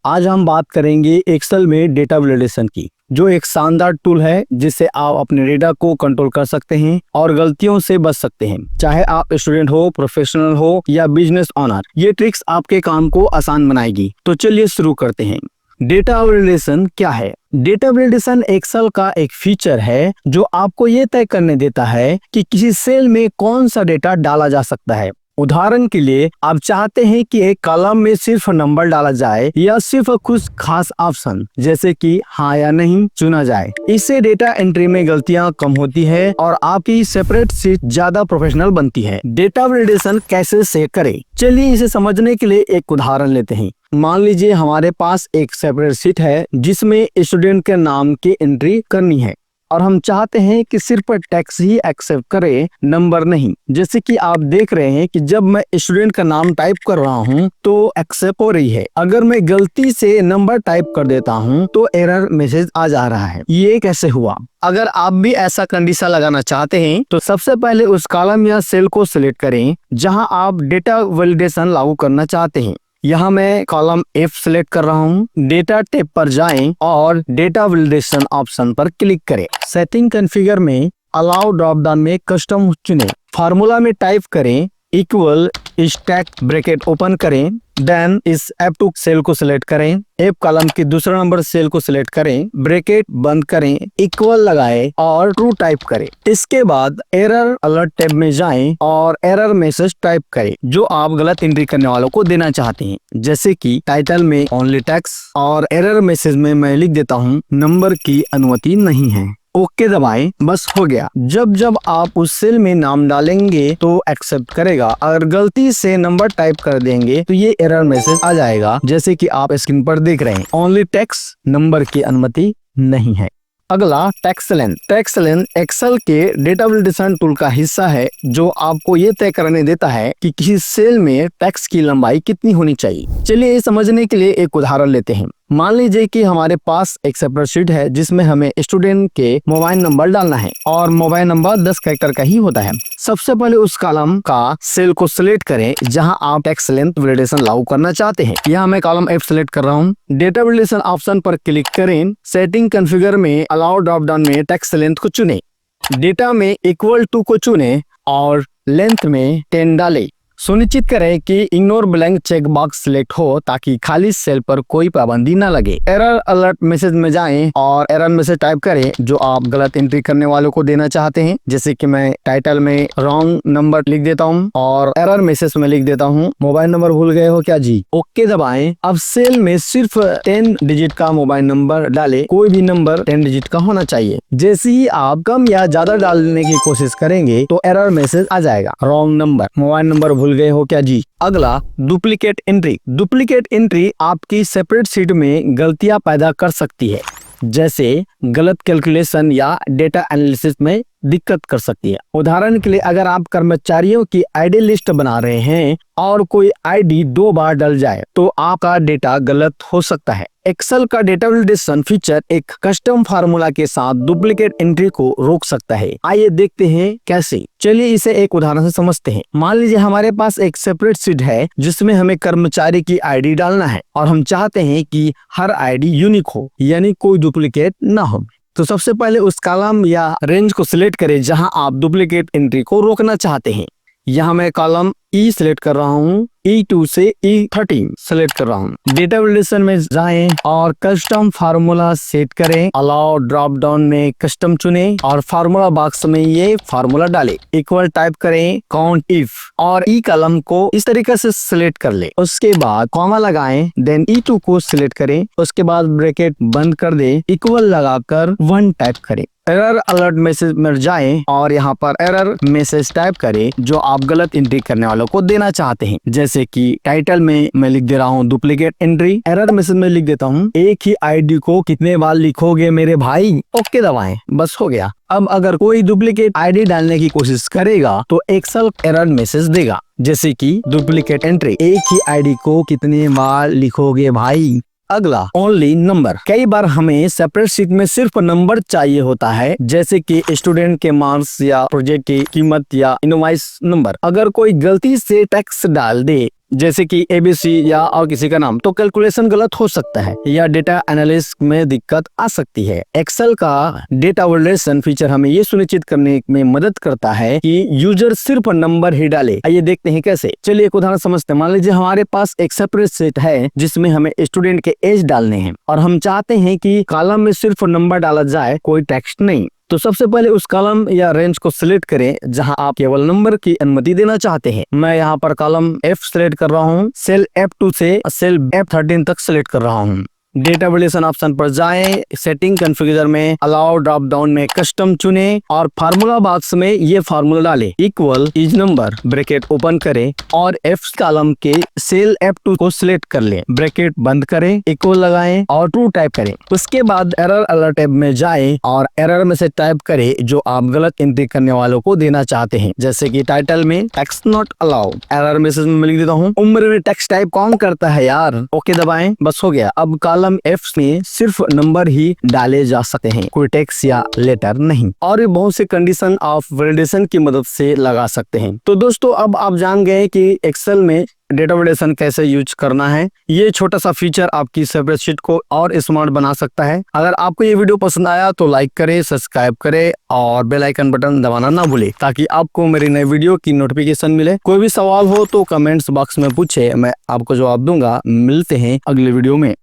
आज हम बात करेंगे एक्सेल में डेटा वैलिडेशन की, जो एक शानदार टूल है जिससे आप अपने डेटा को कंट्रोल कर सकते हैं और गलतियों से बच सकते हैं। चाहे आप स्टूडेंट हो, प्रोफेशनल हो या बिजनेस ओनर, ये ट्रिक्स आपके काम को आसान बनाएगी। तो चलिए शुरू करते हैं। डेटा वैलिडेशन क्या है? डेटा वैलिडेशन एक्सेल का एक फीचर है जो आपको ये तय करने देता है कि किसी सेल में कौन सा डेटा डाला जा सकता है। उदाहरण के लिए, आप चाहते हैं कि एक कॉलम में सिर्फ नंबर डाला जाए या सिर्फ कुछ खास ऑप्शन जैसे कि हाँ या नहीं चुना जाए। इससे डेटा एंट्री में गलतियां कम होती है और आपकी सेपरेट शीट ज्यादा प्रोफेशनल बनती है। डेटा वैलिडेशन कैसे से करें? चलिए इसे समझने के लिए एक उदाहरण लेते हैं। मान लीजिए हमारे पास एक सेपरेट शीट है जिसमें स्टूडेंट के नाम की एंट्री करनी है और हम चाहते हैं कि सिर्फ टेक्स्ट ही एक्सेप्ट करे, नंबर नहीं। जैसे कि आप देख रहे हैं कि जब मैं स्टूडेंट का नाम टाइप कर रहा हूं तो एक्सेप्ट हो रही है। अगर मैं गलती से नंबर टाइप कर देता हूं तो एरर मैसेज आ जा रहा है। ये कैसे हुआ? अगर आप भी ऐसा कंडीशन लगाना चाहते हैं तो सबसे पहले उस कॉलम या सेल को सिलेक्ट करें जहां आप डेटा वैलिडेशन लागू करना चाहते हैं। यहाँ मैं कॉलम F सिलेक्ट कर रहा हूँ। डेटा टैब पर जाएं और डेटा वैलिडेशन ऑप्शन पर क्लिक करें। सेटिंग कॉन्फ़िगर में अलाउ ड्रॉप डाउन में कस्टम चुनें। फार्मूला में टाइप करें इक्वल स्टैक ब्रैकेट ओपन करें, देन इस F2 सेल को सिलेक्ट करें, F कॉलम के दूसरा नंबर सेल को सिलेक्ट करें, ब्रैकेट बंद करें, इक्वल लगाएं और ट्रू टाइप करें। इसके बाद एरर अलर्ट टैब में जाएं और एरर मैसेज टाइप करें जो आप गलत एंट्री करने वालों को देना चाहते हैं। जैसे कि टाइटल में ओनली टेक्स्ट और एरर मैसेज में मैं लिख देता हूँ नंबर की अनुमति नहीं है। ओके दबाएं, बस हो गया। जब जब आप उस सेल में नाम डालेंगे तो एक्सेप्ट करेगा। अगर गलती से नंबर टाइप कर देंगे तो ये एरर मैसेज आ जाएगा, जैसे कि आप स्क्रीन पर देख रहे हैं, ओनली टेक्स्ट, नंबर की अनुमति नहीं है। अगला text length. Text length Excel के डेटा वैलिडेशन टूल का हिस्सा है जो आपको ये तय करने देता है कि किसी सेल में टेक्स्ट की लंबाई कितनी होनी चाहिए। चलिए ये समझने के लिए एक उदाहरण लेते हैं। मान लीजिए कि हमारे पास एक सेपरेट शीट है जिसमें हमें स्टूडेंट के मोबाइल नंबर डालना है और मोबाइल नंबर 10 कैरेक्टर का ही होता है। सबसे पहले उस कॉलम का सेल को सिलेक्ट करें जहां आप टेक्स्ट लेंथ वैलिडेशन लागू करना चाहते हैं। यहाँ मैं कॉलम F सिलेक्ट कर रहा हूँ। डेटा वैलिडेशन ऑप्शन पर क्लिक करें। सेटिंग कॉन्फ़िगर में अलाउ ड्रॉप डाउन में टेक्स्ट लेंथ को चुनें। डेटा में इक्वल टू को चुनें और लेंथ में 10 डालें। सुनिश्चित करें कि ignore blank cheque box select हो ताकि खाली सेल पर कोई पाबंदी न लगे। एरर अलर्ट मैसेज में जाएं और एरर मैसेज टाइप करें जो आप गलत एंट्री करने वालों को देना चाहते हैं। जैसे कि मैं टाइटल में रॉन्ग नंबर लिख देता हूं और एरर मैसेज में लिख देता हूं मोबाइल नंबर भूल गए हो क्या जी। ओके दबाएं। अब सेल में सिर्फ 10 डिजिट का मोबाइल नंबर डालें। कोई भी नंबर 10 डिजिट का होना चाहिए। जैसे ही आप कम या ज्यादा डालने की कोशिश करेंगे तो एरर मैसेज आ जाएगा, रॉन्ग नंबर, मोबाइल नंबर भूल गए हो क्या जी। अगला डुप्लीकेट एंट्री। डुप्लीकेट एंट्री आपकी सेपरेट शीट में गलतियां पैदा कर सकती है, जैसे गलत कैलकुलेशन या डेटा एनालिसिस में दिक्कत कर सकती है। उदाहरण के लिए, अगर आप कर्मचारियों की आईडी लिस्ट बना रहे हैं और कोई आईडी 2 बार डल जाए तो आपका डेटा गलत हो सकता है। एक्सेल का डेटा वैलिडेशन फीचर एक कस्टम फार्मूला के साथ डुप्लीकेट एंट्री को रोक सकता है। आइए देखते हैं कैसे। चलिए इसे एक उदाहरण से समझते हैं। मान लीजिए हमारे पास एक सेपरेट शीट है जिसमें हमें कर्मचारी की आईडी डालना है और हम चाहते हैं कि हर आईडी यूनिक हो, यानी कोई डुप्लीकेट ना हो। तो सबसे पहले उस कॉलम या रेंज को सिलेक्ट करें जहां आप डुप्लीकेट एंट्री को रोकना चाहते हैं। यहाँ मैं कॉलम E सिलेक्ट कर रहा हूँ, E2 से E13 सिलेक्ट कर रहा हूँ। डेटा वैलिडेशन में जाएं और कस्टम फार्मूला सेट करें। अलाउ ड्रॉप डाउन में कस्टम चुनें और फार्मूला बॉक्स में ये फार्मूला डालें। इक्वल टाइप करें काउंट इफ और E कॉलम को इस तरीके से सिलेक्ट कर ले। उसके बाद कॉमा लगाएं, देन E2 को सिलेक्ट करें। उसके बाद ब्रैकेट बंद कर दें, इक्वल लगाकर 1 टाइप करें। एरर अलर्ट मैसेज में जाएं और यहाँ पर एरर मैसेज टाइप करें जो आप गलत एंट्री करने वालों को देना चाहते हैं। जैसे कि टाइटल में मैं लिख दे रहा हूँ डुप्लीकेट एंट्री, एरर मैसेज में लिख देता हूँ एक ही आईडी को कितने बार लिखोगे मेरे भाई। ओके दबाएं, बस हो गया। अब अगर कोई डुप्लीकेट आईडी डालने की कोशिश करेगा तो एक्सेल एरर मैसेज देगा, जैसे कि डुप्लीकेट एंट्री, एक ही आईडी को कितने बार लिखोगे भाई। अगला ओनली नंबर। कई बार हमें सेपरेट शीट में सिर्फ नंबर चाहिए होता है, जैसे कि स्टूडेंट के मार्क्स या प्रोजेक्ट की कीमत या इनवॉइस नंबर। अगर कोई गलती से टेक्स्ट डाल दे जैसे कि ABC या और किसी का नाम, तो कैलकुलेशन गलत हो सकता है या डेटा एनालिसिस में दिक्कत आ सकती है। एक्सेल का डेटा वैलिडेशन फीचर हमें ये सुनिश्चित करने में मदद करता है कि यूजर सिर्फ नंबर ही डाले। आइए देखते हैं कैसे। चलिए एक उदाहरण समझते हैं। मान लीजिए हमारे पास एक सेपरेट शीट है जिसमें हमें स्टूडेंट के एज डालने हैं और हम चाहते हैं कि कॉलम में सिर्फ नंबर डाला जाए, कोई टेक्स्ट नहीं। तो सबसे पहले उस कॉलम या रेंज को सिलेक्ट करें जहां आप केवल नंबर की अनुमति देना चाहते हैं। मैं यहां पर कॉलम F सिलेक्ट कर रहा हूं, सेल F2 से सेल F13 तक सिलेक्ट कर रहा हूं। डेटा वैलिडेशन ऑप्शन पर जाएं, सेटिंग कॉन्फ़िगर में अलाउ ड्रॉप डाउन में कस्टम चुनें और फार्मूला बॉक्स में ये फार्मूला डालें, equal is number, bracket open करें और F कॉलम के सेल F2 को सिलेक्ट कर लें, ब्रैकेट बंद करें, इक्वल लगाएं और ट्रू टाइप करें। उसके बाद एरर अलर्ट टैब में जाएं और एरर में से टाइप करें जो आप गलत एंट्री करने वालों को देना चाहते हैं, जैसे कि टाइटल में text not allow, error message में लिख देता हूँ उम्र में टेक्स्ट टाइप कौन करता है यार, ओके दबाएं, बस हो गया। अब कॉलम F में सिर्फ नंबर ही डाले जा सकते हैं, कोई टेक्स्ट या लेटर नहीं। और बहुत से कंडीशन ऑफ वैलिडेशन की मदद से लगा सकते हैं। तो दोस्तों अब आप जान गए कि एक्सेल में डेटा वैलिडेशन कैसे यूज करना है। ये छोटा सा फीचर आपकी स्प्रेडशीट को और स्मार्ट बना सकता है। अगर आपको ये वीडियो पसंद आया तो लाइक करें, सब्सक्राइब करें और बेल आइकन बटन दबाना ना भूलें ताकि आपको मेरी नए वीडियो की नोटिफिकेशन मिले। कोई भी सवाल हो तो कमेंट्स बॉक्स में पूछे, मैं आपको जवाब दूंगा। मिलते हैं अगले वीडियो में।